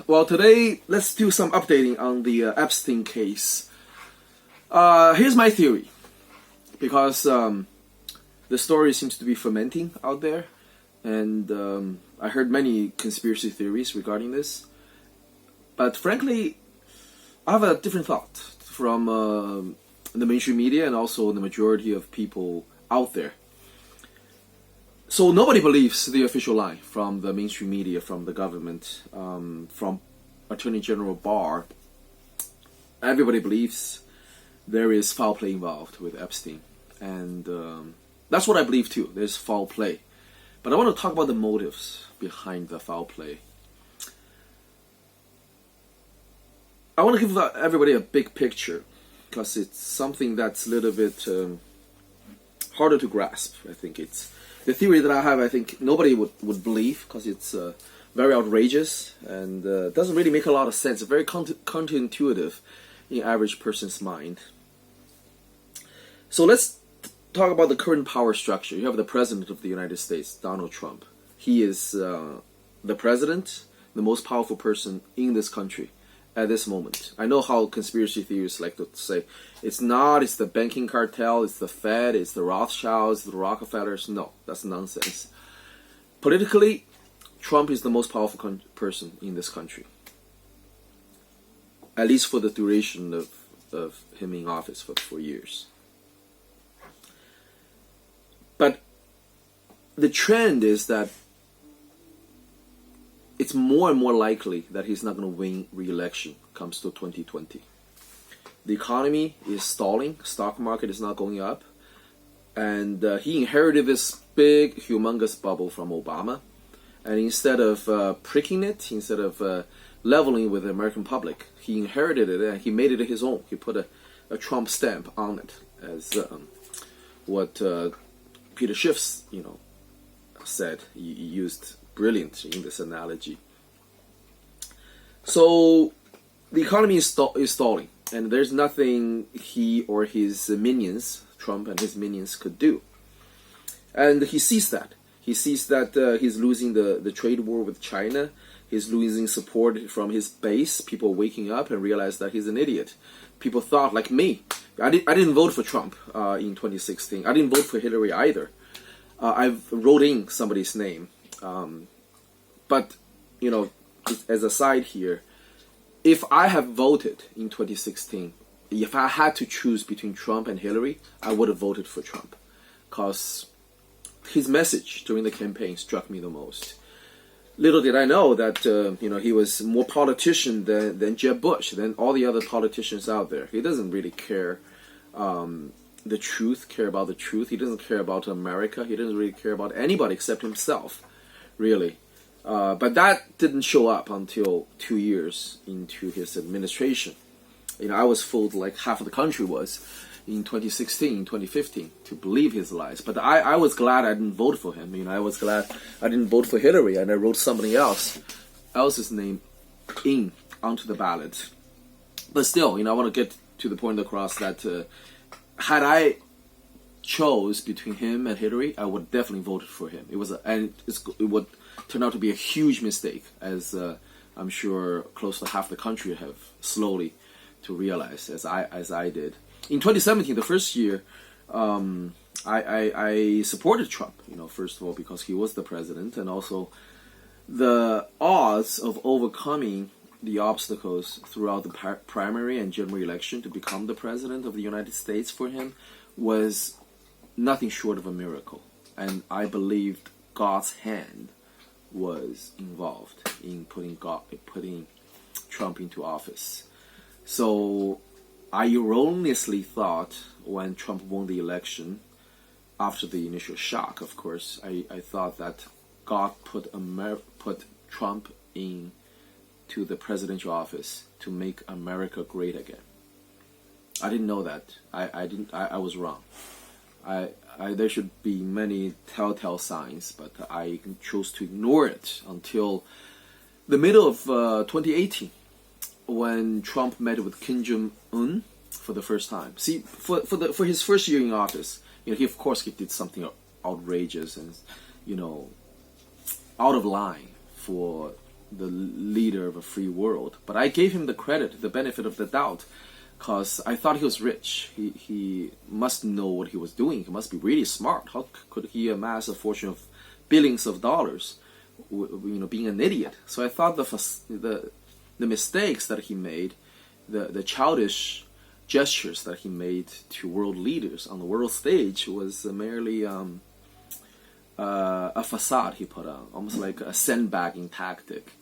Well, today let's do some updating on the Epstein case. Here's my theory, because the story seems to be fermenting out there, and I heard many conspiracy theories regarding this. But frankly, I have a different thought from the mainstream media and also the majority of people out there. So nobody believes the official line from the mainstream media, from the government, from Attorney General Barr. Everybody believes there is foul play involved with Epstein. And that's what I believe too. There's foul play. But I want to talk about the motives behind the foul play. I want to give everybody a big picture, because it's something that's a little bit harder to grasp. I think it's the theory that I have. I think nobody would believe, because it's very outrageous and doesn't really make a lot of sense. It's very counterintuitive in average person's mind. So let's talk about the current power structure. You have the President of the United States, Donald Trump. He is the president, the most powerful person in this country at this moment. I know how conspiracy theorists like to say, it's not, it's the banking cartel, it's the Fed, it's the Rothschilds, the Rockefellers. No, that's nonsense. Politically, Trump is the most powerful person in this country. At least for the duration of him in office for 4 years. But the trend is that it's more and more likely that he's not going to win re-election comes to 2020. The economy is stalling, stock market is not going up, and he inherited this big, humongous bubble from Obama, and instead of pricking it, instead of leveling with the American public, he inherited it and he made it his own. He put a Trump stamp on it, as what Peter Schiff, said. He used brilliant in this analogy. So the economy is stalling, and there's nothing he or his minions, Trump and his minions, could do. And he sees that. He sees that he's losing the trade war with China. He's losing support from his base. People waking up and realize that he's an idiot. People thought, like me, I didn't vote for Trump in 2016. I didn't vote for Hillary either. I wrote in somebody's name. But, as a side here, if I have voted in 2016, if I had to choose between Trump and Hillary, I would have voted for Trump. Because his message during the campaign struck me the most. Little did I know that, he was more politician than Jeb Bush, than all the other politicians out there. He doesn't really care the truth, care about the truth. He doesn't care about America. He doesn't really care about anybody except himself, really. But that didn't show up until 2 years into his administration. I was fooled like half of the country was in 2016, 2015, to believe his lies. But I was glad I didn't vote for him. I was glad I didn't vote for Hillary, and I wrote somebody else's name in onto the ballot. But still, I want to get to the point across that had I chose between him and Hillary, I would definitely voted for him. It would turn out to be a huge mistake, as I'm sure close to half the country have slowly to realize, as I did. In 2017, the first year, I supported Trump. First of all because he was the president, and also the odds of overcoming the obstacles throughout the primary and general election to become the president of the United States for him was nothing short of a miracle. And I believed God's hand was involved in putting Trump into office. So I erroneously thought, when Trump won the election, after the initial shock, of course, I thought that God put Trump into the presidential office to make America great again. I didn't know that. I was wrong. There should be many telltale signs, but I chose to ignore it until the middle of 2018, when Trump met with Kim Jong-un for the first time. See, for his first year in office, he of course he did something outrageous and out of line for the leader of a free world. But I gave him the credit, the benefit of the doubt, because I thought he was rich. He must know what he was doing. He must be really smart. How could he amass a fortune of billions of dollars, being an idiot? So I thought the mistakes that he made, the childish gestures that he made to world leaders on the world stage was merely a facade he put on, almost like a sandbagging tactic,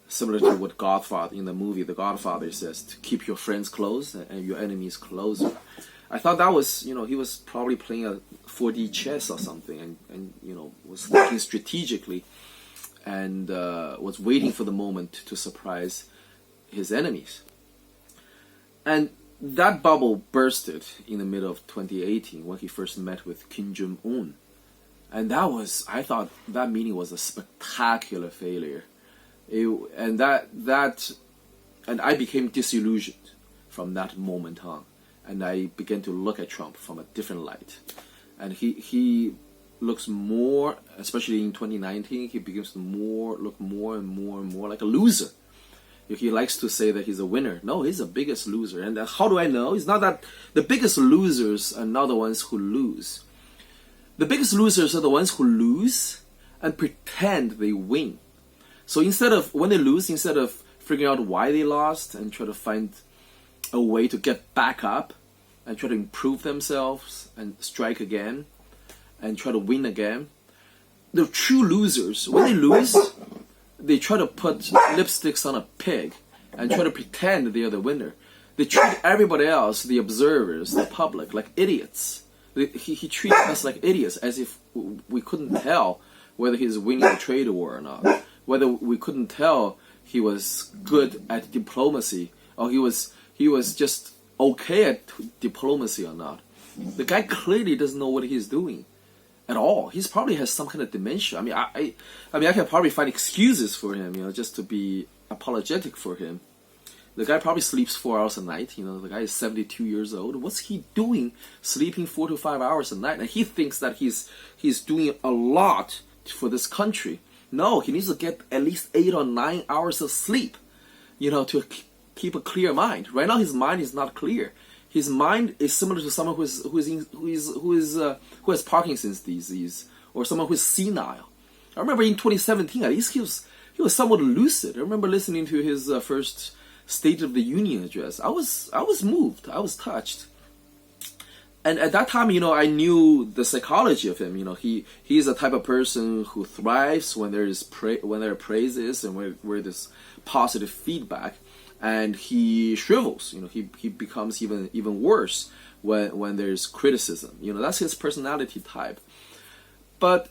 similar to what Godfather in the movie The Godfather says, to keep your friends close and your enemies closer. I thought that was, he was probably playing a 4D chess or something, and was thinking strategically, and was waiting for the moment to surprise his enemies. And that bubble bursted in the middle of 2018 when he first met with Kim Jong-un. And I thought that meeting was a spectacular failure. And I became disillusioned from that moment on. And I began to look at Trump from a different light. And he looks more, especially in 2019, he begins to look more and more like a loser. He likes to say that he's a winner. No, he's the biggest loser. And how do I know? It's not that the biggest losers are not the ones who lose. The biggest losers are the ones who lose and pretend they win. So when they lose, instead of figuring out why they lost and try to find a way to get back up and try to improve themselves and strike again and try to win again, the true losers, when they lose, they try to put lipsticks on a pig and try to pretend they are the winner. They treat everybody else, the observers, the public, like idiots. He treats us like idiots, as if we couldn't tell whether he's winning a trade war or not, whether we couldn't tell he was good at diplomacy, or he was just okay at diplomacy or not. The guy clearly doesn't know what he's doing at all. He probably has some kind of dementia. I can probably find excuses for him, just to be apologetic for him. The guy probably sleeps 4 hours a night. The guy is 72 years old. What's he doing sleeping 4 to 5 hours a night? And he thinks that he's doing a lot for this country. No, he needs to get at least 8 or 9 hours of sleep, to keep a clear mind. Right now, his mind is not clear. His mind is similar to someone who has Parkinson's disease, or someone who is senile. I remember in 2017, at least he was somewhat lucid. I remember listening to his first State of the Union address. I was moved. I was touched. And at that time, I knew the psychology of him. He is the type of person who thrives when there are praises and where there's positive feedback, and he shrivels. He becomes even worse when there's criticism. That's his personality type. But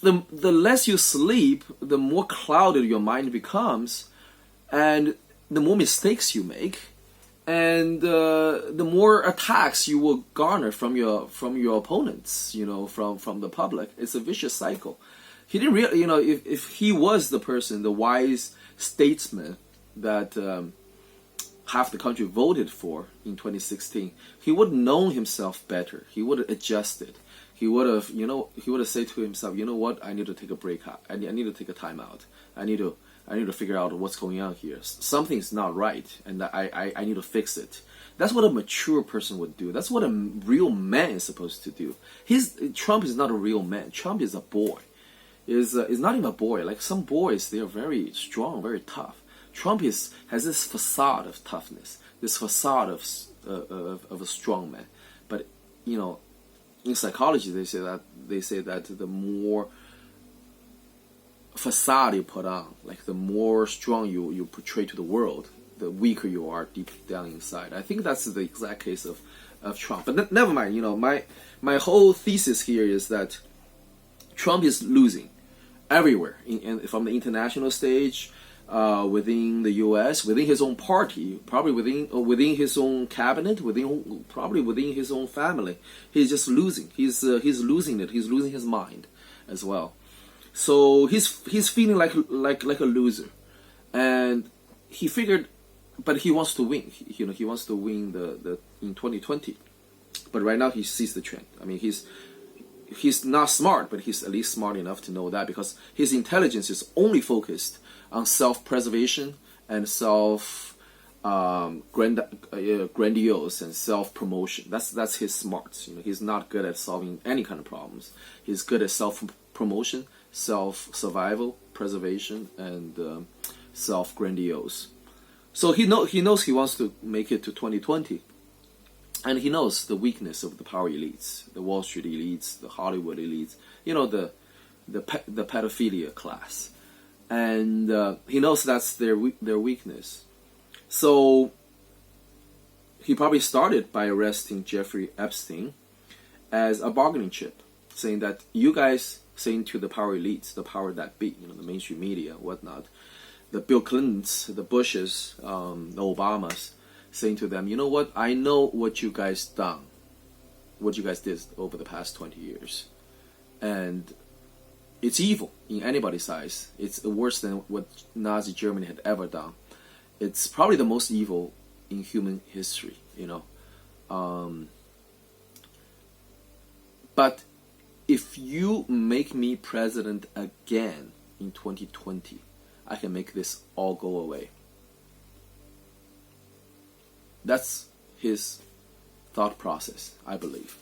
the less you sleep, the more clouded your mind becomes, and the more mistakes you make, and the more attacks you will garner from your opponents, from the public. It's a vicious cycle. He didn't really, if he was the person, the wise statesman that half the country voted for in 2016, he would have known himself better. He would have adjusted. He would have said to himself, what? I need to take a break out. I need to take a time out. I need to figure out what's going on here. Something's not right, and I need to fix it. That's what a mature person would do. That's what a real man is supposed to do. Trump is not a real man. Trump is a boy. Is not even a boy. Like some boys, they are very strong, very tough. Trump has this facade of toughness, this facade of a strong man. But in psychology, they say that the more facade you put on, like the more strong you portray to the world, the weaker you are deep down inside. I think that's the exact case of Trump. But never mind. My whole thesis here is that Trump is losing everywhere, from the international stage, within the U.S., within his own party, probably within his own cabinet, probably within his own family. He's just losing. He's losing it. He's losing his mind as well. So he's feeling like a loser, and he figured, but he wants to win. He wants to win the in 2020. But right now he sees the trend. He's not smart, but he's at least smart enough to know that, because his intelligence is only focused on self-preservation and grandiose and self-promotion. That's his smarts. He's not good at solving any kind of problems. He's good at self-promotion, self-survival, preservation, and self-grandiose. So he knows he wants to make it to 2020, and he knows the weakness of the power elites, the Wall Street elites, the Hollywood elites. The pedophilia class, and he knows that's their weakness. So he probably started by arresting Jeffrey Epstein as a bargaining chip, saying that you guys, saying to the power elites, the power that be, the mainstream media, whatnot, the Bill Clintons, the Bushes, the Obamas, saying to them, you know what, I know what you guys done, what you guys did over the past 20 years. And it's evil in anybody's eyes. It's worse than what Nazi Germany had ever done. It's probably the most evil in human history, But if you make me president again in 2020, I can make this all go away. That's his thought process, I believe.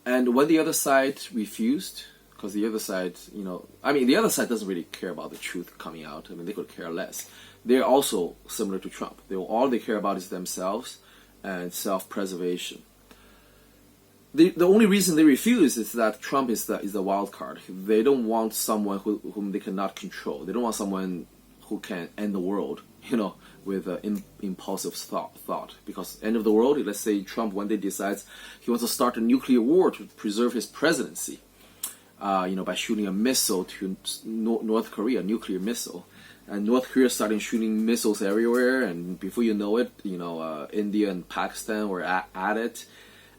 And when the other side refused, because the other side, the other side doesn't really care about the truth coming out. They could care less. They're also similar to Trump. All they care about is themselves and self-preservation. The only reason they refuse is that Trump is the wild card. They don't want someone whom they cannot control. They don't want someone who can end the world, with impulsive thought. Because end of the world, let's say Trump one day decides he wants to start a nuclear war to preserve his presidency. By shooting a missile to North Korea, a nuclear missile. And North Korea started shooting missiles everywhere, and before you know it, India and Pakistan were at it.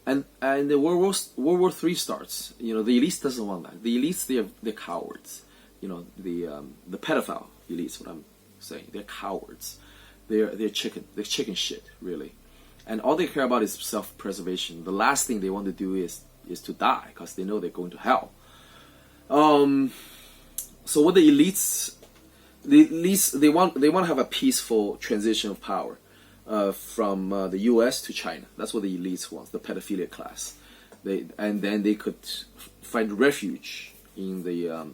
And the World War III starts. The elites doesn't want that. The elites, they're cowards. The pedophile elites, what I'm saying, they're cowards. They're chicken shit, really. And all they care about is self-preservation. The last thing they want to do is to die, because they know they're going to hell. So what the elites they want to have a peaceful transition of power from the U.S. to China. That's what the elites want, the pedophilia class. And then they could find refuge in the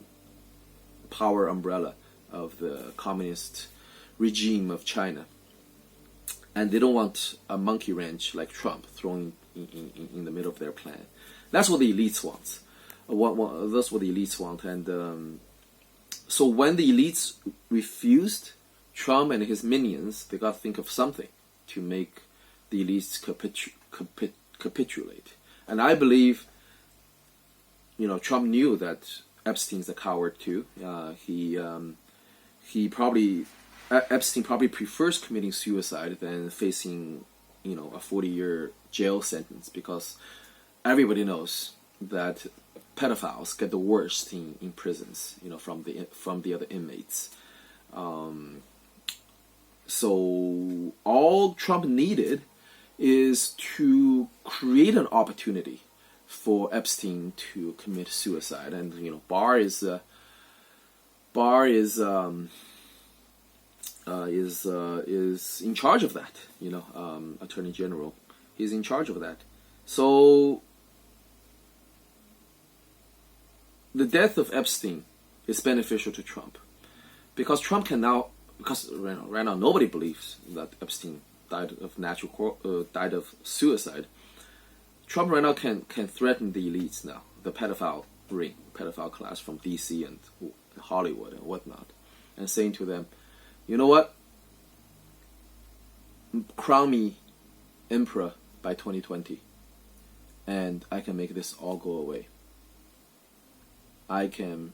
power umbrella of the communist regime of China. And they don't want a monkey wrench like Trump thrown in the middle of their plan. That's what the elites want. That's what the elites want. And so when the elites refused, Trump and his minions, they got to think of something to make the elites capitulate. And I believe, Trump knew that Epstein's a coward too. Epstein probably prefers committing suicide than facing, a 40-year jail sentence, because everybody knows that pedophiles get the worst in prisons, from the other inmates. So all Trump needed is to create an opportunity for Epstein to commit suicide, and Barr is in charge of that. Attorney General, he's in charge of that. So the death of Epstein is beneficial to Trump, because Trump can now, because right now nobody believes that Epstein died of suicide. Trump right now can threaten the elites now, the pedophile class from DC and Hollywood and whatnot, and saying to them, you know what? Crown me emperor by 2020, and I can make this all go away. I can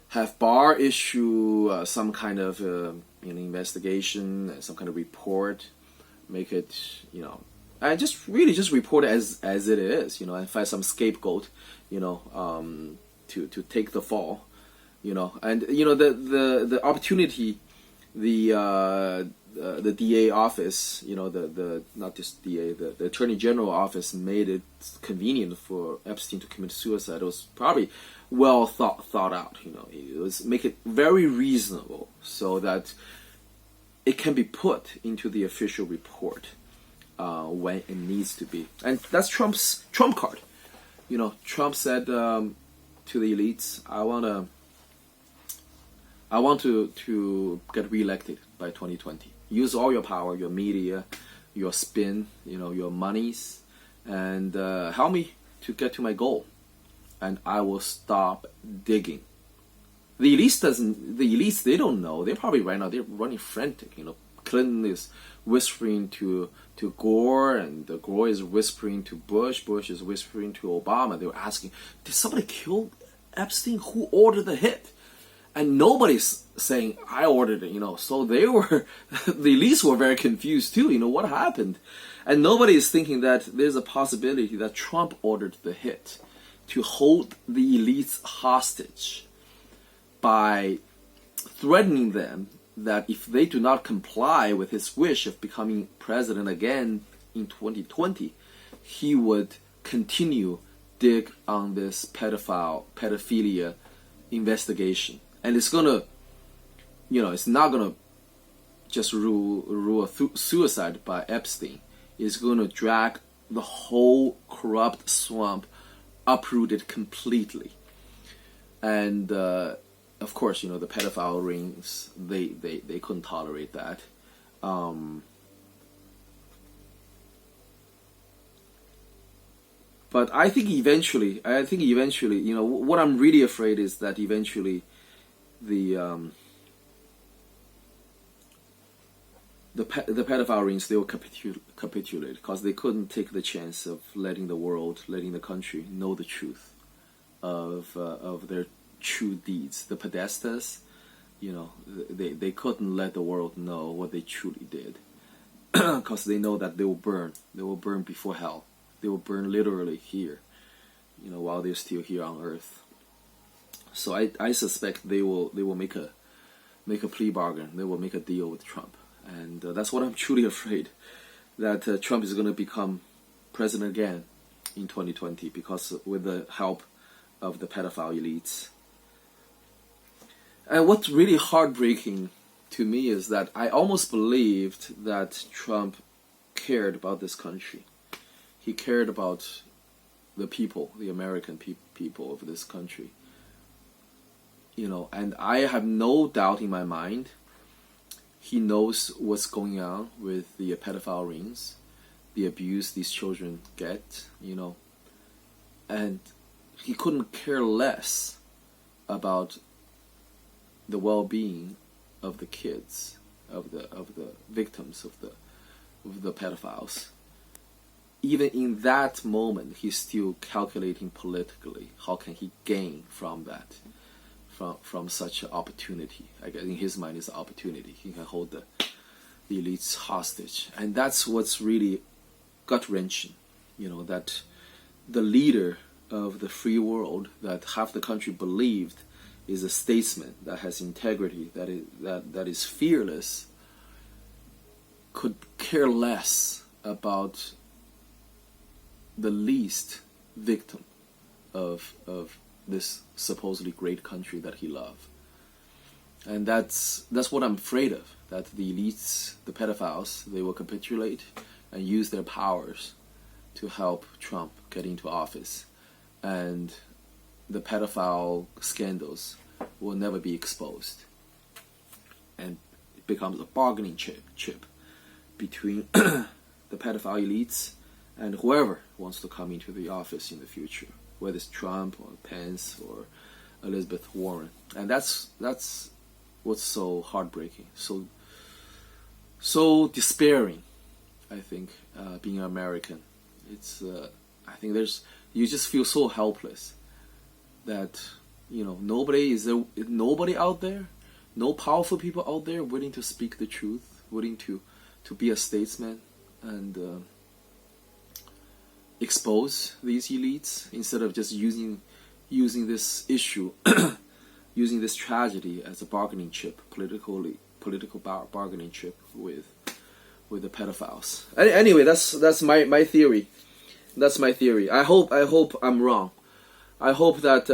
have Barr issue some kind of investigation, some kind of report, make it, and just report it as it is, and find some scapegoat, to take the fall, and the opportunity, the DA office, the not just DA, the Attorney General office made it convenient for Epstein to commit suicide. It was probably well thought out. It was make it very reasonable so that it can be put into the official report when it needs to be. And that's Trump's trump card. Trump said to the elites, I want to get reelected by 2020. Use all your power, your media, your spin, your monies, and help me to get to my goal. And I will stop digging. The elites, they don't know. They're probably right now, they're running frantic. Clinton is whispering to Gore, and Gore is whispering to Bush. Bush is whispering to Obama. They were asking, did somebody kill Epstein? Who ordered the hit? And nobody's saying, I ordered it, So they were, the elites were very confused too, what happened? And nobody is thinking that there's a possibility that Trump ordered the hit to hold the elites hostage by threatening them that if they do not comply with his wish of becoming president again in 2020, he would continue dig on this pedophilia investigation. And it's gonna, it's not gonna just rule a suicide by Epstein. It's gonna drag the whole corrupt swamp uprooted completely. And of course, the pedophile rings, they couldn't tolerate that. But I think eventually, what I'm really afraid is that eventually the pedophile rings, they will capitulate because they couldn't take the chance of letting the country know the truth of their true deeds. The podestas, they couldn't let the world know what they truly did because they know that they will burn before hell. They will burn literally here, while they're still here on earth. So I suspect they will make a plea bargain. They will make a deal with Trump. And that's what I'm truly afraid, that Trump is going to become president again in 2020 because with the help of the pedophile elites. And what's really heartbreaking to me is that I almost believed that Trump cared about this country. He cared about the people, the American people of this country. And I have no doubt in my mind he knows what's going on with the pedophile rings, the abuse these children get, and he couldn't care less about the well-being of the kids, of the victims of the pedophiles. Even in that moment, he's still calculating politically how can he gain from that. From such an opportunity. I guess in his mind it's an opportunity. He can hold the elites hostage. And that's what's really gut-wrenching, that the leader of the free world that half the country believed is a statesman that has integrity, that is fearless, could care less about the least victim of this supposedly great country that he loved. And that's what I'm afraid of, that the elites, the pedophiles, they will capitulate and use their powers to help Trump get into office. And the pedophile scandals will never be exposed. And it becomes a bargaining chip between the pedophile elites and whoever wants to come into the office in the future, whether it's Trump or Pence or Elizabeth Warren. And that's what's so heartbreaking, so despairing, I think, being an American. It's I think you just feel so helpless that nobody out there, no powerful people out there willing to speak the truth, willing to be a statesman and expose these elites instead of just using this issue, using this tragedy as a bargaining chip, political bargaining chip with the pedophiles. Anyway, that's my theory. That's my theory. I hope I'm wrong. I hope that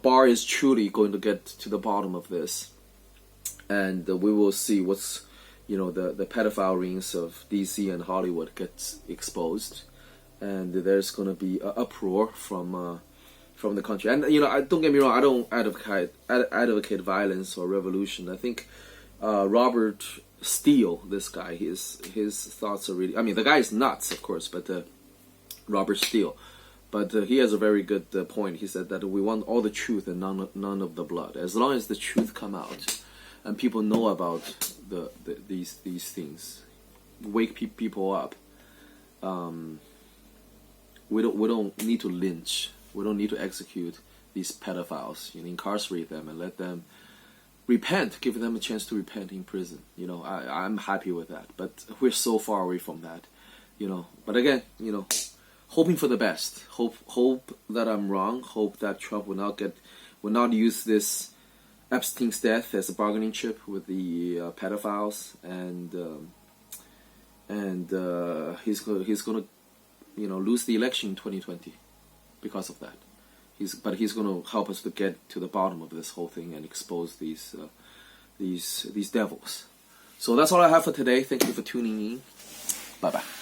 Barr is truly going to get to the bottom of this, and we will see what's the pedophile rings of DC and Hollywood gets exposed, and there's going to be an uproar from the country. And I don't get me wrong, I don't advocate violence or revolution. I think Robert Steele, this guy, his thoughts are really, I mean, the guy is nuts, of course, but Robert Steele, but he has a very good point. He said that we want all the truth and none of the blood. As long as the truth come out and people know about these things, wake people up. We don't need to lynch. We don't need to execute these pedophiles. Incarcerate them and let them repent. Give them a chance to repent in prison. I'm happy with that. But we're so far away from that. But again, hoping for the best. Hope that I'm wrong. Hope that Trump will not use this Epstein's death as a bargaining chip with the pedophiles, and he's gonna lose the election in 2020 because of that. But he's gonna help us to get to the bottom of this whole thing and expose these devils. So that's all I have for today. Thank you for tuning in. Bye bye.